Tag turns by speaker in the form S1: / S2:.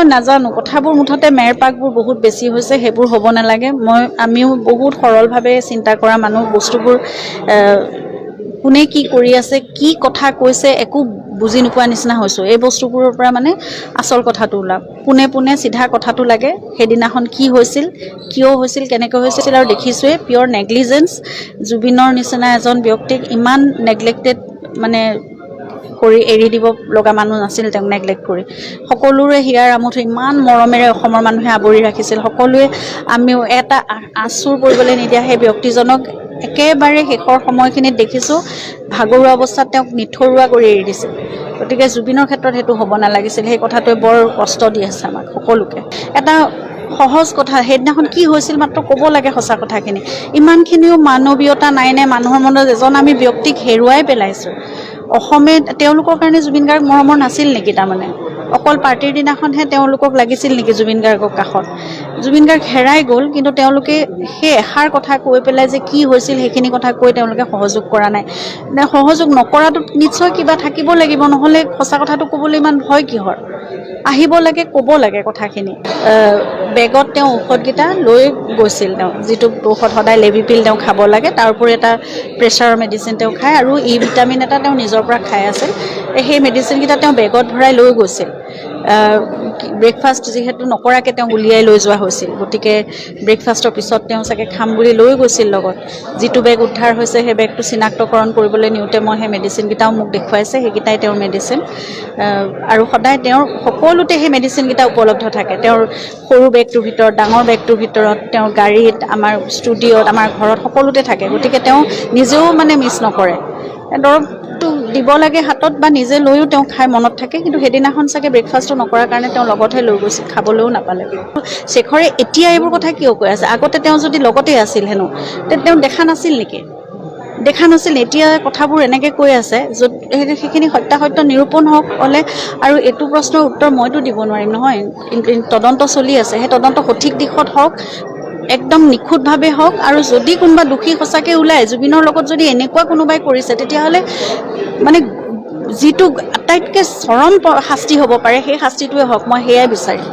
S1: নাজানো কথাবোৰ মুঠতে মেৰপাকবোৰ বহুত বেছি হৈছে সেইবোৰ হ'ব নালাগে আমিও বহুত সৰলভাৱে চিন্তা কৰা মানুহ বস্তুবোৰ কোনে কি কৰি আছে কি কথা কৈছে একো বুজি নোপোৱা নিচিনা হৈছো এই বস্তুবোৰৰ পৰা মানে আচল কথাটো ওলাব পোনে সিধা কথাটো লাগে সেইদিনাখন কি হৈছিল কিয় হৈছিল কেনেকৈ হৈছিল আৰু দেখিছোৱে পিয়ৰ নেগলিজেন্স জুবিনৰ নিচিনা এজন ব্যক্তিক ইমান নেগলেক্টেড মানে কৰি এৰি দিব লগা মানুহ নাছিল তেওঁক নেগলেক্ট কৰি সকলোৰে হিয়াৰ আমঠু ইমান মৰমেৰে অসমৰ মানুহে আৱৰি ৰাখিছিল সকলোৱে আমিও এটা আচুৰ কৰিবলৈ নিদিয়া সেই ব্যক্তিজনক একেবাৰে শেষৰ সময়খিনিত দেখিছো ভাগৰুৱা অৱস্থাত তেওঁক নিথৰুৱা কৰি এৰি দিছিল গতিকে জুবিনৰ ক্ষেত্ৰত সেইটো হ'ব নালাগিছিল সেই কথাটোৱে বৰ কষ্ট দি আছে আমাক সকলোকে এটা সহজ কথা সেইদিনাখন কি হৈছিল মাত্ৰ ক'ব লাগে সঁচা কথাখিনি ইমানখিনিও মানৱীয়তা নাই নে মানুহৰ মনত এজন আমি ব্যক্তিক হেৰুৱাই পেলাইছোঁ অসমে তেওঁলোকৰ কাৰণে জুবিন গাৰ্গ মৰমৰ নাছিল নেকি তাৰমানে অকল পাৰ্টিৰ দিনাখনহে তেওঁলোকক লাগিছিল নেকি জুবিন গাৰ্গৰ কাষত জুবিন গাৰ্গ হেৰাই গ'ল কিন্তু তেওঁলোকে সেই এষাৰ কথা কৈ পেলাই যে কি হৈছিল সেইখিনি কথা কৈ তেওঁলোকে সহযোগ কৰা নাই সহযোগ নকৰাটো নিশ্চয় কিবা থাকিব লাগিব নহ'লে সঁচা কথাটো ক'বলৈ ইমান ভয় কিহৰ আহিব লাগে ক'ব লাগে কথাখিনি বেগত তেওঁ ঔষধকেইটা লৈ গৈছিল তেওঁ যিটো ঔষধ সদায় লেভিপিল তেওঁ খাব লাগে তাৰ উপৰি এটা প্ৰেছাৰৰ মেডিচিন তেওঁ খায় আৰু ই ভিটামিন এটা তেওঁ নিজৰ পৰা খাই আছিল সেই মেডিচিনকেইটা তেওঁ বেগত ভৰাই লৈ গৈছিল ব্ৰেকফাষ্ট যিহেতু নকৰাকৈ তেওঁ উলিয়াই লৈ যোৱা হৈছিল গতিকে ব্ৰেকফাষ্টৰ পিছত তেওঁ চাগে খাম বুলি লৈ গৈছিল লগত যিটো বেগ উদ্ধাৰ হৈছে সেই বেগটো চিনাক্তকৰণ কৰিবলৈ নিওঁতে মই সেই মেডিচিনকেইটাও মোক দেখুৱাইছে সেইকেইটাই তেওঁৰ মেডিচিন আৰু সদায় তেওঁৰ সকলোতে সেই মেডিচিনকেইটা উপলব্ধ থাকে তেওঁৰ সৰু বেগটোৰ ভিতৰত ডাঙৰ বেগটোৰ ভিতৰত তেওঁৰ গাড়ীত আমাৰ ষ্টুডিঅ'ত আমাৰ ঘৰত সকলোতে থাকে গতিকে তেওঁ নিজেও মানে মিছ নকৰে দৰৱটো দিব লাগে হাতত বা নিজে লৈও তেওঁ খাই মনত থাকে কিন্তু সেইদিনাখন চাগে ব্ৰেকফাষ্টটো নকৰাৰ কাৰণে তেওঁ লগতহে লৈ গৈছিল খাবলৈও নাপালে শেখৰে এতিয়া এইবোৰ কথা কিয় কৈ আছে আগতে তেওঁ যদি লগতে আছিল হেনো তেওঁ দেখা নাছিল নেকি দেখা নাছিল এতিয়া কথাবোৰ এনেকৈ কৈ আছে য'ত সেইখিনি সত্যাসত্য নিৰূপণ হ'লে আৰু এইটো প্ৰশ্নৰ উত্তৰ মইতো দিব নোৱাৰিম নহয় তদন্ত চলি আছে সেই তদন্ত সঠিক দিশত হওক একদম নিখুঁতভাৱে হওক আৰু যদি কোনোবা দোষী সঁচাকৈ ওলায় জুবিনৰ লগত যদি এনেকুৱা কোনোবাই কৰিছে তেতিয়াহ'লে মানে যিটো আটাইতকৈ চৰম শাস্তি হ'ব পাৰে সেই শাস্তিটোৱে হওক মই সেয়াই বিচাৰিম